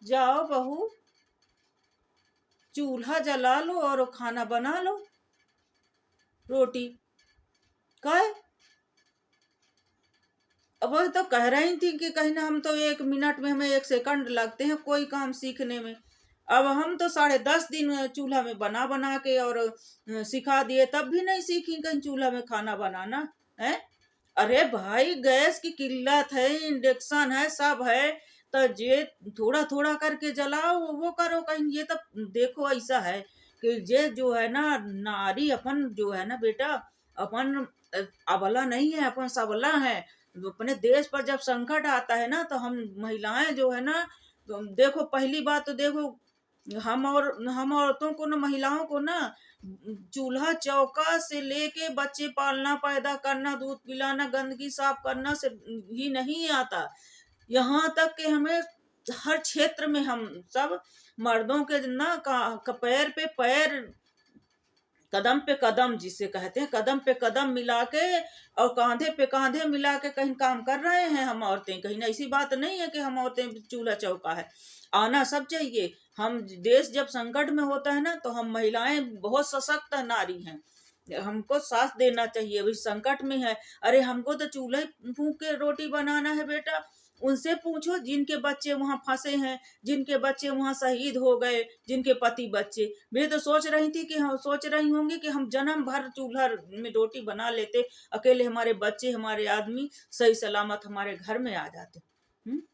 जाओ बहू, चूल्हा जला लो और खाना बना लो, रोटी कहे। अब वह तो कह रही थी कि कहीं ना, हम तो 1 मिनट में, हमें 1 सेकंड लगते हैं कोई काम सीखने में। अब हम तो 10.5 दिन चूल्हा में बना बना के और सिखा दिए, तब भी नहीं सीखी कहीं चूल्हा में खाना बनाना है। अरे भाई, गैस की किल्लत है, इंडक्शन है, सब है, तो ये थोड़ा थोड़ा करके जलाओ, वो करो कहीं। ये तो देखो ऐसा है कि ये जो है ना, नारी अपन जो है ना बेटा, अपन अबला नहीं है, अपन सबला है। अपने देश पर जब संकट आता है ना, तो हम महिलाएं जो है ना, तो देखो पहली बात तो देखो, हम औरतों को ना, महिलाओं को ना, चूल्हा चौका से लेके बच्चे पालना, पैदा करना, दूध पिलाना, गंदगी साफ करना से ही नहीं आता, यहाँ तक कि हमें हर क्षेत्र में हम सब मर्दों के ना पैर पे पैर, कदम पे कदम जिसे कहते हैं, कदम पे कदम मिला के और कांधे पे कांधे मिला के कहीं काम कर रहे हैं हम औरतें। कहीं ऐसी बात नहीं है कि हम औरतें चूल्हा चौका है, आना सब चाहिए। हम देश जब संकट में होता है ना, तो हम महिलाएं बहुत सशक्त नारी हैं, हमको साथ देना चाहिए। अभी संकट में है, अरे हमको तो चूल्हे फूंक के रोटी बनाना है बेटा। उनसे पूछो जिनके बच्चे वहां फंसे हैं, जिनके बच्चे वहां शहीद हो गए, जिनके पति बच्चे। वे तो सोच रही थी कि हम सोच रही होंगी कि हम जन्म भर चूल्हा में रोटी बना लेते, अकेले हमारे बच्चे, हमारे आदमी सही सलामत हमारे घर में आ जाते।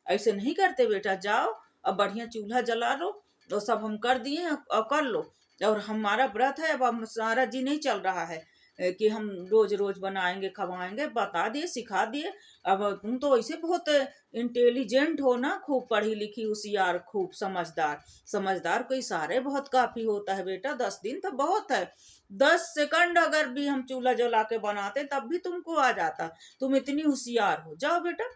ऐसे नहीं करते बेटा, जाओ अब बढ़िया चूल्हा जला लो, तो सब हम कर दिए और कर लो। और हमारा व्रत है, अब हम सारा जी नहीं चल रहा है कि हम रोज रोज बनाएंगे खवाएंगे, बता दिए सिखा दिए। अब तुम तो ऐसे बहुत इंटेलिजेंट हो ना, खूब पढ़ी लिखी, होशियार, खूब समझदार। समझदार को इशारे बहुत काफी होता है बेटा, 10 दिन तो बहुत है। 10 सेकंड अगर भी हम चूल्हा जला के बनाते तब भी तुमको आ जाता, तुम इतनी होशियार हो। जाओ बेटा,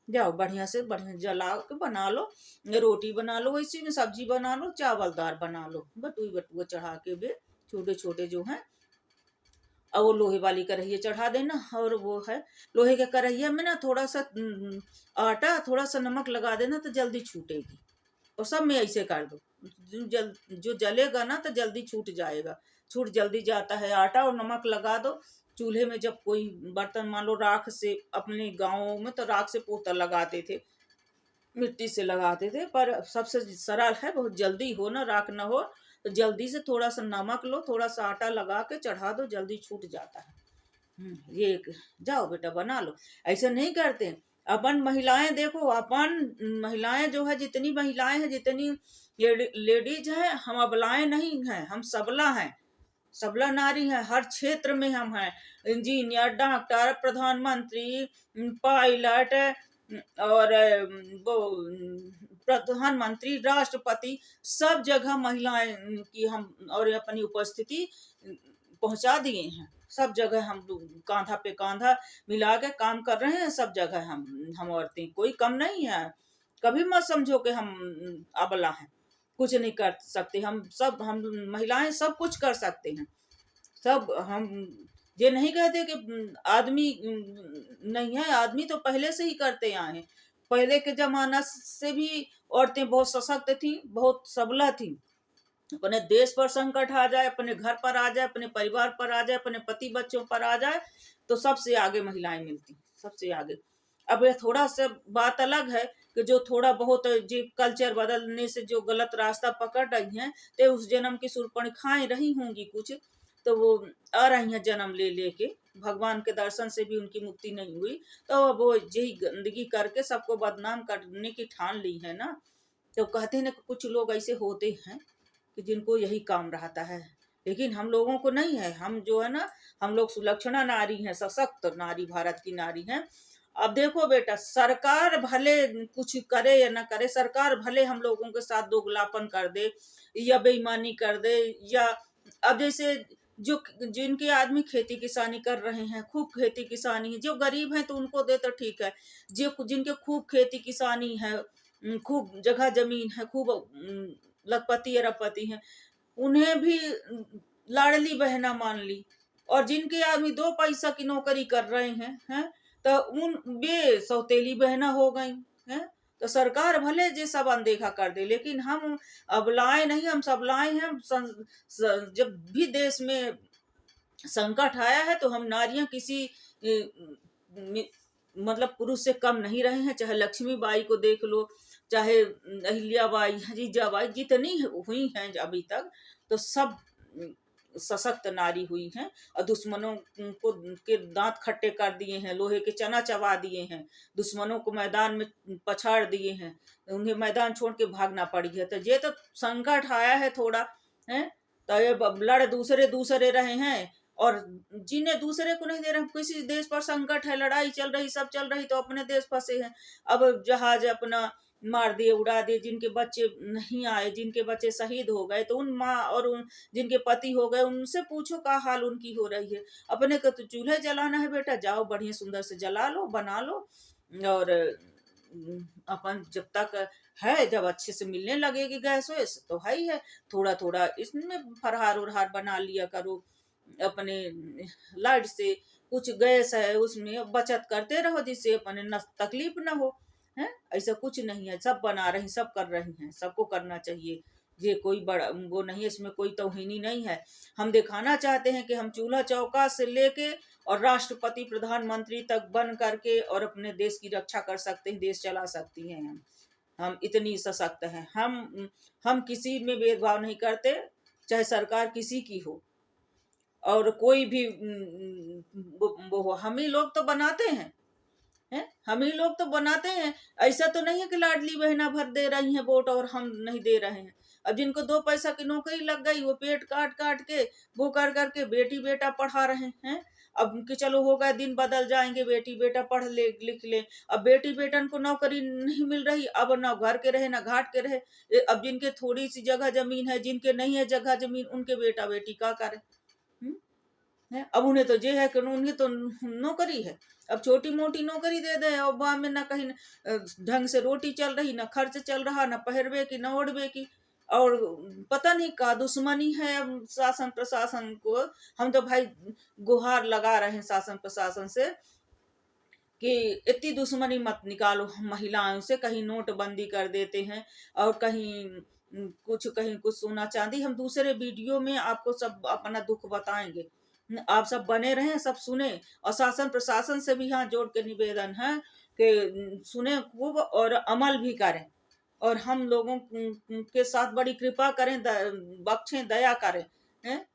जाओ बढ़िया से बढ़िया जला के बना लो, रोटी बना लो, इसी में सब्जी बना लो, चावल दाल बना लो, बटुई बटुआ चढ़ा के भी छोटे छोटे जो हैं। और वो लोहे वाली कढ़ैया चढ़ा देना, और वो है लोहे के कढ़ैया में ना थोड़ा सा आटा, थोड़ा सा नमक लगा देना, तो जल्दी छूटेगी। और सब में ऐसे कर दो, जो जलेगा ना तो जल्दी छूट जाएगा। छूट जल्दी जाता है, आटा और नमक लगा दो चूल्हे में। जब कोई बर्तन मान लो राख से, अपने गाँव में तो राख से पोता लगाते थे, मिट्टी से लगाते थे, पर सबसे सरल है, बहुत जल्दी हो ना, राख ना हो, तो जल्दी से थोड़ा सा नमक लो, थोड़ा सा आटा लगा के चढ़ा दो, जल्दी छूट जाता है। जाओ बेटा बना लो। ऐसे नहीं करते अपन महिलाएं, देखो अपन महिलाएं जो है, जितनी महिलाएं हैं, जितनी लेडीज हैं, हम अबलाएं नहीं हैं, हम सबला हैं, सबला नारी है। हर क्षेत्र में हम हैं, इंजीनियर, डॉक्टर, प्रधानमंत्री, पायलट, और वो प्रधानमंत्री, राष्ट्रपति, सब जगह महिलाएं की हम और अपनी उपस्थिति पहुंचा दिए हैं। सब जगह हम कांधा पे कांधा मिला के काम कर रहे हैं, सब जगह हम औरतें कोई कम नहीं है। कभी मत समझो कि हम अबला हैं, कुछ नहीं कर सकते। हम महिलाएं सब कुछ कर सकते हैं। सब हम ये नहीं कहते कि आदमी नहीं है, आदमी तो पहले से ही करते आए हैं। पहले के जमाना से भी औरतें बहुत सशक्त थी, बहुत सबला थी। अपने देश पर संकट आ जाए, अपने घर पर आ जाए, अपने परिवार पर आ जाए, अपने पति बच्चों पर आ जाए, तो सबसे आगे महिलाएं मिलती, सबसे आगे। अब ये थोड़ा सा बात अलग है कि जो थोड़ा बहुत जो कल्चर बदलने से जो गलत रास्ता पकड़ रही हैं, तो उस जन्म की शूर्पणखाएं रही होंगी कुछ, तो वो आ रही हैं जन्म ले लेके, भगवान के दर्शन से भी उनकी मुक्ति नहीं हुई, तो अब वो यही गंदगी करके सबको बदनाम करने की ठान ली है ना। तो कहते हैं ना कुछ लोग ऐसे होते हैं कि जिनको यही काम रहता है, लेकिन हम लोगों को नहीं है। हम जो है ना, हम लोग सुलक्षणा नारी हैं, सशक्त नारी, भारत की नारी हैं। अब देखो बेटा, सरकार भले कुछ करे या ना करे, सरकार भले हम लोगों के साथ दोगलापन कर दे या बेईमानी कर दे, या अब जैसे जो जिनके आदमी खेती किसानी कर रहे हैं, खूब खेती किसानी है, जो गरीब हैं तो उनको दे तो ठीक है। जो जिनके खूब खेती किसानी है, खूब जगह जमीन है, खूब लखपति अरबपति हैं, उन्हें भी लाडली बहना मान ली। और जिनके आदमी 2 पैसा की नौकरी कर रहे हैं तो उन वे सौतेली बहना हो गई हैं। तो सरकार भले जे सब अनदेखा कर दे, लेकिन हम अबलाएं नहीं, हम सबलाएं हैं। जब भी देश में संकट आया है तो हम नारियां किसी मि- मतलब पुरुष से कम नहीं रहे हैं। चाहे लक्ष्मीबाई को देख लो, चाहे अहिल्याबाई, जीजाबाई, जितनी हुई हैं अभी तक, तो सब सशक्त नारी हुई हैं और दुश्मनों को के दांत खट्टे कर दिए हैं, लोहे के चना चबा दिए हैं, दुश्मनों को मैदान में पछाड़ दिए हैं, उन्हें मैदान छोड़ के भागना पड़ी है। तो ये तो संकट आया है थोड़ा, है तो ये लड़ दूसरे दूसरे रहे हैं, और जिन्हें दूसरे को नहीं दे रहे, किसी देश पर संकट है, लड़ाई चल रही, सब चल रही, तो अपने देश फंसे हैं। अब जहाज अपना मार दिए, उड़ा दिए, जिनके बच्चे नहीं आए, जिनके बच्चे शहीद हो गए, तो उन माँ और उन जिनके पति हो गए, उनसे पूछो क्या हाल उनकी हो रही है। अपने को तो चूल्हे जलाना है बेटा, जाओ बढ़िया सुंदर से जला लो, बना लो, और अपन जब तक है, जब अच्छे से मिलने लगेगी गैस वैस तो है ही है, थोड़ा थोड़ा इसमें फरहार उरहार बना लिया करो अपने लाइट से। कुछ गैस है उसमें बचत करते रहो, जिससे अपने न तकलीफ ना हो, है। ऐसा कुछ नहीं है, सब बना रही, सब कर रही हैं, सबको करना चाहिए। ये कोई बड़ा वो नहीं है, इसमें कोई तौहीनी नहीं है। हम दिखाना चाहते हैं कि हम चूल्हा चौका से लेके और राष्ट्रपति प्रधानमंत्री तक बन करके और अपने देश की रक्षा कर सकते हैं, देश चला सकती हैं हम इतनी सशक्त हैं। हम किसी में भेदभाव नहीं करते, चाहे सरकार किसी की हो, और कोई भी वो हम ही लोग तो बनाते हैं, हैं, हम ही लोग तो बनाते हैं। ऐसा तो नहीं है कि लाडली बहना भर दे रही हैं वोट और हम नहीं दे रहे हैं। अब जिनको 2 पैसा की नौकरी लग गई, वो पेट काट काट के वो कर करके बेटी बेटा पढ़ा रहे हैं। अब कि चलो हो गए, दिन बदल जाएंगे, बेटी बेटा पढ़ ले लिख ले। अब बेटी बेटन को नौकरी नहीं मिल रही, अब ना घर के रहे ना घाट के रहे। अब जिनके थोड़ी सी जगह जमीन है, जिनके नहीं है जगह जमीन, उनके बेटा बेटी क्या करें, है। अब उन्हें तो ये है कि उन्हें तो नौकरी है, अब छोटी मोटी नौकरी दे दे, और वहां में ना कहीं ढंग से रोटी चल रही, ना खर्च चल रहा, ना पहरवे की, ना ओढ़वे की, और पता नहीं का दुश्मनी है अब शासन प्रशासन को। हम तो भाई गुहार लगा रहे हैं शासन प्रशासन से कि इतनी दुश्मनी मत निकालो महिलाओं से। कहीं नोटबंदी कर देते हैं, और कहीं कुछ सोना चांदी। हम दूसरे वीडियो में आपको सब अपना दुख बताएंगे, आप सब बने रहें, सब सुने, और शासन प्रशासन से भी हाथ जोड़ के निवेदन है कि सुने खूब और अमल भी करें, और हम लोगों के साथ बड़ी कृपा करें, बख्शें, दया करें, हैं।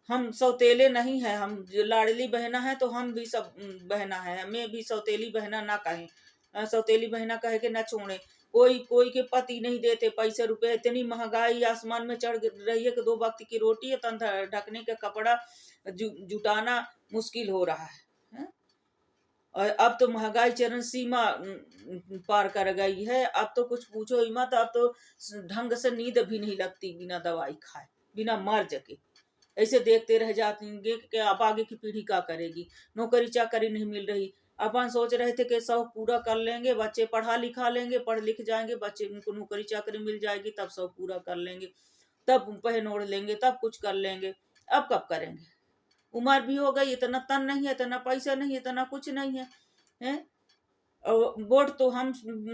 हम सौतेले नहीं है, हम जो लाडली बहना है तो हम भी सब बहना है, हमें भी सौतेली बहना ना कहें। सौतेली बहना कहे के ना छोड़े। कोई कोई के पति नहीं देते पैसे रुपए, इतनी महंगाई आसमान में चढ़ रही है कि 2 वक्त की रोटी है, तन ढकने का कपड़ा जुटाना मुश्किल हो रहा है। और अब तो महंगाई चरम सीमा पार कर गई है। अब तो कुछ पूछो ही मत, अब तो ढंग से नींद भी नहीं लगती बिना दवाई खाए, बिना मर्ज के। ऐसे देखते रह जाएंगे कि अब आगे की पीढ़ी क्या करेगी। नौकरी चाकरी नहीं मिल रही। अपन सोच रहे थे कि सब पूरा कर लेंगे, बच्चे पढ़ा लिखा लेंगे, पढ़ लिख जाएंगे, बच्चे उनको नौकरी चाकरी मिल जाएगी, तब सब पूरा कर लेंगे, तब पहन ओढ़ लेंगे, तब कुछ कर लेंगे। अब कब करेंगे? उम्र भी हो गई, इतना तन नहीं है, इतना पैसा नहीं है, इतना कुछ नहीं है, हैं। और वोट तो हम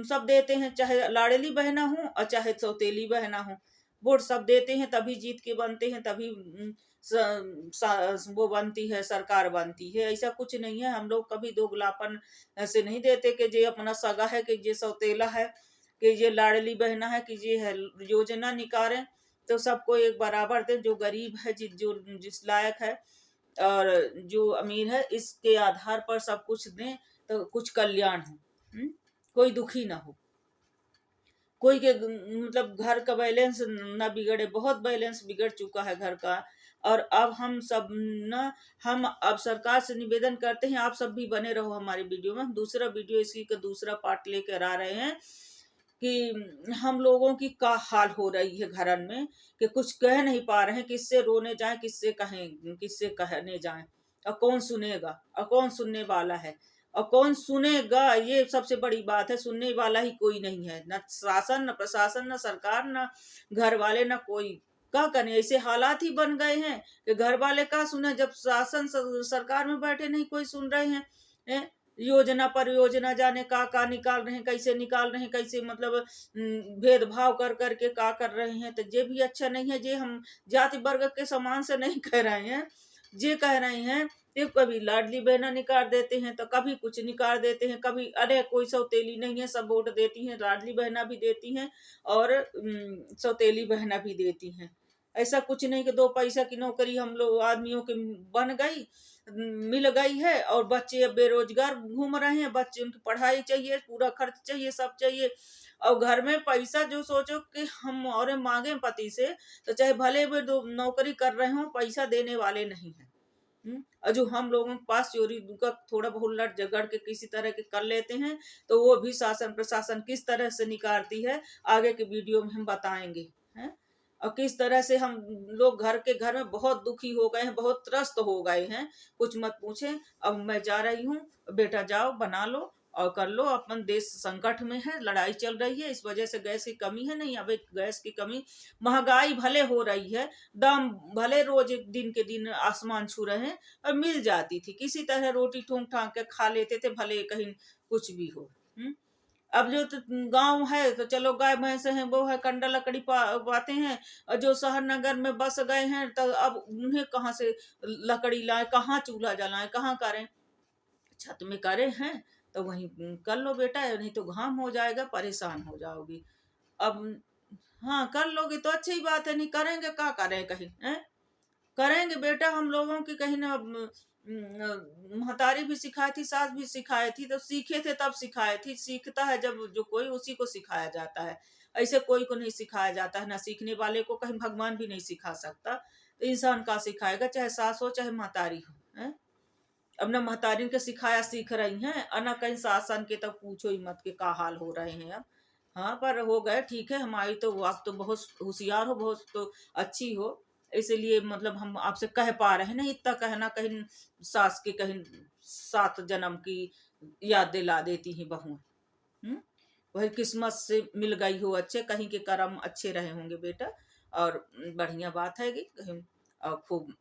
सब देते हैं, चाहे लाडली बहना हो और चाहे सौतेली बहना हो, वोट सब देते हैं, तभी जीत के बनते हैं, तभी वो बनती है, सरकार बनती है। ऐसा कुछ नहीं है। हम लोग कभी दोगलापन से नहीं देते कि ये अपना सगा है, कि ये सौतेला है, कि ये लाडली बहना है, कि ये है। योजना निकालें तो सबको एक बराबर दें, जो गरीब है, जो जिस लायक है और जो अमीर है, इसके आधार पर सब कुछ दें, तो कुछ कल्याण हो, कोई दुखी ना हो, कोई के मतलब घर का बैलेंस ना बिगड़े। बहुत बैलेंस बिगड़ चुका है घर का। और अब हम सब न हम अब सरकार से निवेदन करते हैं, आप सब भी बने रहो हमारे वीडियो में। हम दूसरा वीडियो इसी का दूसरा पार्ट लेकर आ रहे हैं कि हम लोगों की क्या हाल हो रही है घरन में, कि कुछ कह नहीं पा रहे हैं, किससे रोने जाएं, किससे कहें, किससे कहने जाएं, और कौन सुनेगा, और कौन सुनने वाला है, और कौन सुनेगा। ये सबसे बड़ी बात है, सुनने वाला ही कोई नहीं है, न शासन, न प्रशासन, न सरकार, न घर वाले, न कोई। क्या करें, ऐसे हालात ही बन गए हैं कि घर वाले क्या सुने, जब शासन सरकार में बैठे नहीं कोई सुन रहे हैं, हैं? योजना पर योजना जाने का निकाल रहे हैं, कैसे निकाल रहे हैं, कैसे मतलब भेदभाव कर करके का कर रहे हैं। तो ये भी अच्छा नहीं है। ये हम जाति वर्ग के समान से नहीं कह रहे हैं, ये कह रहे हैं कि कभी लाडली बहना निकाल देते हैं तो कभी कुछ निकाल देते हैं, कभी अरे कोई सौतेली नहीं है, सब वोट देती हैं, लाडली बहना भी देती हैं और सौतेली बहना भी देती हैं। ऐसा कुछ नहीं कि 2 पैसा की नौकरी हम लोग आदमियों की बन गई, मिल गई है और बच्चे अब बेरोजगार घूम रहे हैं। बच्चे उनकी पढ़ाई चाहिए, पूरा खर्च चाहिए, सब चाहिए। और घर में पैसा जो सोचो कि हम और मांगे पति से, तो चाहे भले वे नौकरी कर रहे हो, पैसा देने वाले नहीं है। और जो हम लोगों के पास चोरी का थोड़ा बहुत लट झगड़ के किसी तरह के कर लेते हैं, तो वो भी शासन प्रशासन किस तरह से निकारती है, आगे के वीडियो में हम बताएंगे। हैं और किस तरह से हम लोग घर में बहुत दुखी हो गए हैं, बहुत त्रस्त हो गए हैं, कुछ मत पूछे। अब मैं जा रही हूँ, बेटा जाओ बना लो और कर लो। अपन देश संकट में है, लड़ाई चल रही है, इस वजह से गैस की कमी है। नहीं, अब एक गैस की कमी, महंगाई भले हो रही है, दाम भले रोज दिन के दिन आसमान छू रहे हैं, और मिल जाती थी किसी तरह, रोटी ठोंक ठाक के खा लेते थे, भले कहीं कुछ भी हो। अब जो तो गांव है तो चलो गाय भैंस हैं, वो है कंडा लकड़ी पाते हैं। और जो शहर नगर में बस गए हैं तो अब उन्हें कहाँ से लकड़ी लाए, कहाँ चूल्हा जलाएं, कहाँ करें। छत में करे हैं तो वहीं कर लो बेटा, नहीं तो घाम हो जाएगा, परेशान हो जाओगी। अब हाँ, कर लोगे तो अच्छी बात है, नहीं करेंगे क्या करें कहीं है। करेंगे बेटा, हम लोगों की कहीं ना महतारी भी सिखाई थी, सास भी सिखाई थी, तो सीखे थे तब सिखाई थी। सीखता है जब जो कोई, उसी को सिखाया जाता है। ऐसे कोई को नहीं सिखाया जाता है, ना सीखने वाले को कहीं भगवान भी नहीं सिखा सकता। तो इंसान का सिखाएगा, चाहे सास हो चाहे महतारी हो। है अब ना महतारी के सिखाया सीख रही हैं, और ना कहीं शासन के, तो पूछो ही मत के का हाल हो रहे हैं अब। हाँ, पर हो गए ठीक है। हमारी तो आप तो बहुत होशियार हो, बहुत तो अच्छी हो, इसीलिए मतलब हम आपसे कह पा रहे हैं। नहीं इतना कहना कहीं सास के कहीं 7 जन्म की याद दिला देती हैं बहुएं। वही किस्मत से मिल गई हो अच्छे, कहीं के कर्म अच्छे रहे होंगे बेटा। और बढ़िया बात है कि कहीं और खूब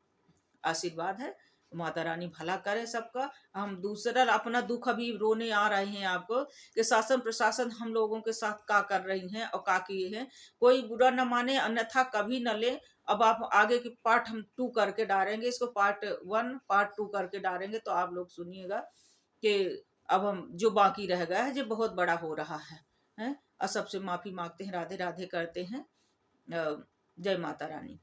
आशीर्वाद है। माता रानी भला करे सबका। हम दूसरा अपना दुख अभी रोने आ रहे हैं आपको कि शासन प्रशासन हम लोगों के साथ का कर रही हैं और का किए हैं। कोई बुरा न माने, अन्यथा कभी न ले। अब आप आगे की पार्ट हम 2 करके डालेंगे, इसको पार्ट 1 पार्ट 2 करके डालेंगे, तो आप लोग सुनिएगा कि अब हम जो बाकी रह गया है जो बहुत बड़ा हो रहा है। हैं और सबसे माफी मांगते हैं, राधे राधे करते हैं। जय माता रानी।